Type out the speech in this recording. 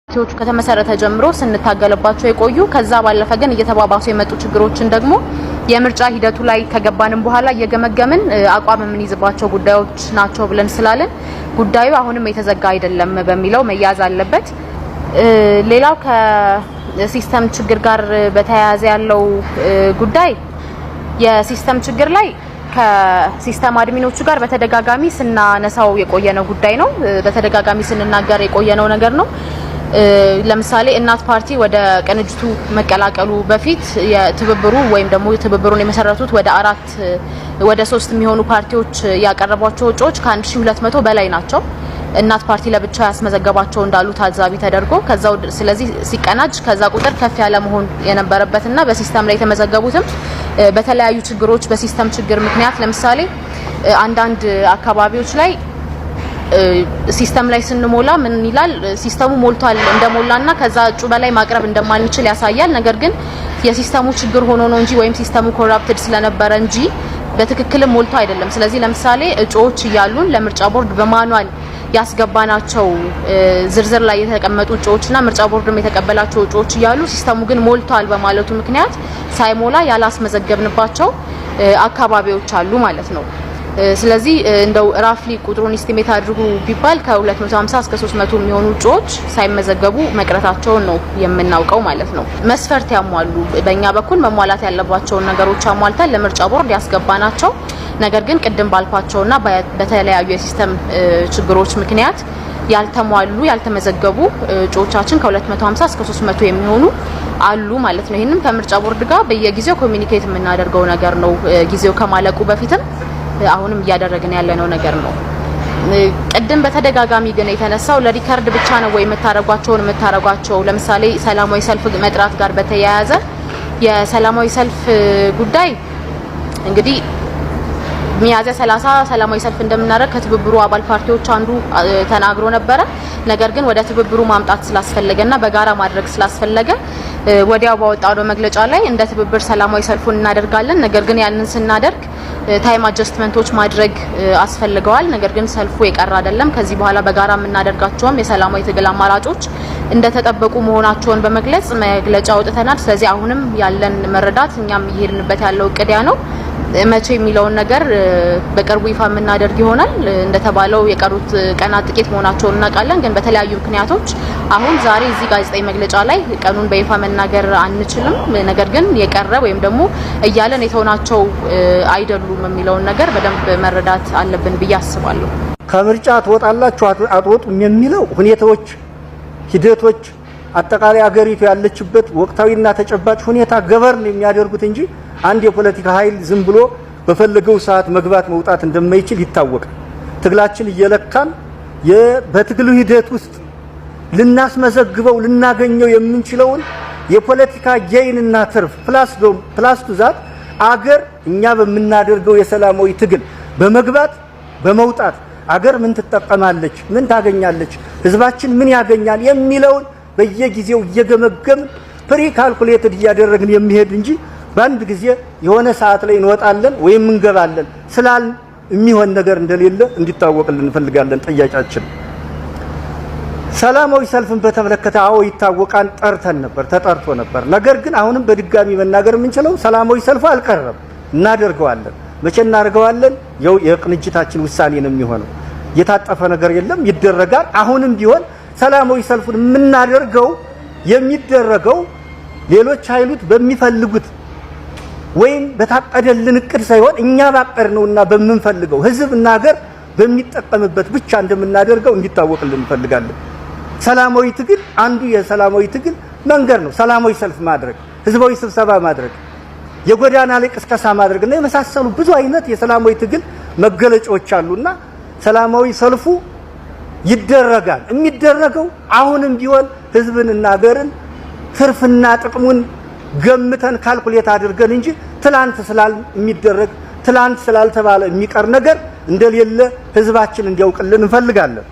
ቶቹ ከተመሰረተ ጀምሮ ስንታገልባቸው የቆዩ ከዛ ባለፈ ግን እየተባባሱ የመጡ ችግሮችን ደግሞ የምርጫ ሂደቱ ላይ ከገባንም በኋላ እየገመገምን አቋም የምንይዝባቸው ጉዳዮች ናቸው ብለን ስላለን ጉዳዩ አሁንም የተዘጋ አይደለም በሚለው መያዝ አለበት። ሌላው ከሲስተም ችግር ጋር በተያያዘ ያለው ጉዳይ የሲስተም ችግር ላይ ከሲስተም አድሚኖቹ ጋር በተደጋጋሚ ስናነሳው የቆየነው ጉዳይ ነው። በተደጋጋሚ ስንናገር የቆየነው ነገር ነው። ለምሳሌ እናት ፓርቲ ወደ ቅንጅቱ መቀላቀሉ በፊት የትብብሩ ወይም ደግሞ ትብብሩን የመሰረቱት ወደ 3 የሚሆኑ ፓርቲዎች ያቀረቧቸው እጩዎች ከ1200 በላይ ናቸው። እናት ፓርቲ ለብቻ ያስመዘገባቸው እንዳሉ ታዛቢ ተደርጎ ከዛው ስለዚህ ሲቀናጅ ከዛ ቁጥር ከፍ ያለ መሆን የነበረበትና በሲስተም ላይ የተመዘገቡትም በተለያዩ ችግሮች በሲስተም ችግር ምክንያት ለምሳሌ አንዳንድ አካባቢዎች ላይ ሲስተም ላይ ስንሞላ ምን ይላል ሲስተሙ ሞልቷል እንደሞላና ከዛ እጩ በላይ ማቅረብ እንደማንችል ያሳያል። ነገር ግን የሲስተሙ ችግር ሆኖ ነው እንጂ ወይም ሲስተሙ ኮራፕትድ ስለነበረ እንጂ በትክክልም ሞልቶ አይደለም። ስለዚህ ለምሳሌ እጩዎች እያሉን ለምርጫ ቦርድ በማኑዋል ያስገባናቸው ዝርዝር ላይ የተቀመጡ እጩዎችና ምርጫ ቦርድም የተቀበላቸው እጩዎች እያሉ ሲስተሙ ግን ሞልቷል በማለቱ ምክንያት ሳይሞላ ያላስመዘገብንባቸው አካባቢዎች አሉ ማለት ነው። ስለዚህ እንደው ራፍሊ ቁጥሩን ኢስቲሜት አድርጉ ቢባል ከ250 እስከ 300 የሚሆኑ እጩዎች ሳይመዘገቡ መቅረታቸውን ነው የምናውቀው ማለት ነው። መስፈርት ያሟሉ በእኛ በኩል መሟላት ያለባቸውን ነገሮች አሟልተን ለምርጫ ቦርድ ያስገባናቸው ነገር ግን ቅድም ባልኳቸውና በተለያዩ የሲስተም ችግሮች ምክንያት ያልተሟሉ ያልተመዘገቡ እጩዎቻችን ከ250 እስከ 300 የሚሆኑ አሉ ማለት ነው። ይሄንን ከምርጫ ቦርድ ጋር በየጊዜው ኮሚኒኬት የምናደርገው ነገር ነው። ጊዜው ከማለቁ በፊትም አሁንም እያደረግን ያለነው ነገር ነው። ቅድም በተደጋጋሚ ግን የተነሳው ለሪከርድ ብቻ ነው ወይ የምታረጓቸው ለምሳሌ ሰላማዊ ሰልፍ መጥራት ጋር በተያያዘ የሰላማዊ ሰልፍ ጉዳይ እንግዲህ ሚያዝያ 30 ሰላማዊ ሰልፍ እንደምናደርግ ከትብብሩ አባል ፓርቲዎች አንዱ ተናግሮ ነበረ። ነገር ግን ወደ ትብብሩ ማምጣት ስላስፈለገና በጋራ ማድረግ ስላስፈለገ ወዲያው ባወጣው መግለጫ ላይ እንደ ትብብር ሰላማዊ ሰልፉን እናደርጋለን። ነገር ግን ያንን ስናደርግ ታይም አጀስትመንቶች ማድረግ አስፈልገዋል። ነገር ግን ሰልፉ የቀረ አይደለም። ከዚህ በኋላ በጋራ የምናደርጋቸውም የሰላማዊ ትግል አማራጮች እንደተጠበቁ መሆናቸውን በመግለጽ መግለጫ አውጥተናል። ስለዚህ አሁንም ያለን መረዳት እኛም እየሄድንበት ያለው እቅድ ያ ነው። መቼ የሚለውን ነገር በቅርቡ ይፋ የምናደርግ ይሆናል። እንደተባለው የቀሩት ቀናት ጥቂት መሆናቸውን እናውቃለን። ግን በተለያዩ ምክንያቶች አሁን ዛሬ እዚህ ጋዜጣዊ መግለጫ ላይ ቀኑን በይፋ መናገር አንችልም። ነገር ግን የቀረ ወይም ደግሞ እያለን የተውናቸው አይደሉም የሚለውን ነገር በደንብ መረዳት አለብን ብዬ አስባለሁ። ከምርጫ ትወጣላችሁ አትወጡም የሚለው ሁኔታዎች፣ ሂደቶች አጠቃላይ አገሪቱ ያለችበት ወቅታዊና ተጨባጭ ሁኔታ ገበርን የሚያደርጉት እንጂ አንድ የፖለቲካ ኃይል ዝም ብሎ በፈለገው ሰዓት መግባት መውጣት እንደማይችል ይታወቃል። ትግላችን እየለካን በትግሉ ሂደት ውስጥ ልናስመዘግበው ልናገኘው የምንችለውን የፖለቲካ ጌይንና ትርፍ ፕላስ ቱ ዛት አገር እኛ በምናደርገው የሰላማዊ ትግል በመግባት በመውጣት አገር ምን ትጠቀማለች፣ ምን ታገኛለች፣ ህዝባችን ምን ያገኛል የሚለውን በየጊዜው እየገመገምን ፕሪ ካልኩሌትድ እያደረግን የሚሄድ እንጂ በአንድ ጊዜ የሆነ ሰዓት ላይ እንወጣለን ወይም እንገባለን ስላል የሚሆን ነገር እንደሌለ እንዲታወቅልን እንፈልጋለን። ጥያቄያችን ሰላማዊ ሰልፍን በተመለከተ ይታወቃል፣ ተጠርቶ ነበር። ነገር ግን አሁንም በድጋሚ መናገር የምንችለው ሰላማዊ ሰልፉ አልቀረም፣ እናደርገዋለን። መቼ እናደርገዋለን? የቅንጅታችን ውሳኔ ነው የሚሆነው። የታጠፈ ነገር የለም፣ ይደረጋል። አሁንም ቢሆን ሰላማዊ ሰልፉን የሚደረገው ሌሎች ኃይሎች በሚፈልጉት ወይም በታቀደልን እቅድ ሳይሆን እኛ ባቀድነውና በምንፈልገው ህዝብና ሀገር በሚጠቀምበት ብቻ እንደምናደርገው እንዲታወቅልን እንፈልጋለን። ሰላማዊ ትግል አንዱ የሰላማዊ ትግል መንገድ ነው። ሰላማዊ ሰልፍ ማድረግ፣ ህዝባዊ ስብሰባ ማድረግ፣ የጎዳና ላይ ቅስቀሳ ማድረግና የመሳሰሉ ብዙ አይነት የሰላማዊ ትግል መገለጫዎች አሉና ሰላማዊ ሰልፉ ይደረጋል። የሚደረገው አሁንም ቢሆን ህዝብንና ሀገርን ትርፍና ጥቅሙን ገምተን ካልኩሌት አድርገን እንጂ ትላንት ስላልተባለ የሚቀር ነገር እንደሌለ ህዝባችን እንዲያውቅልን እንፈልጋለን።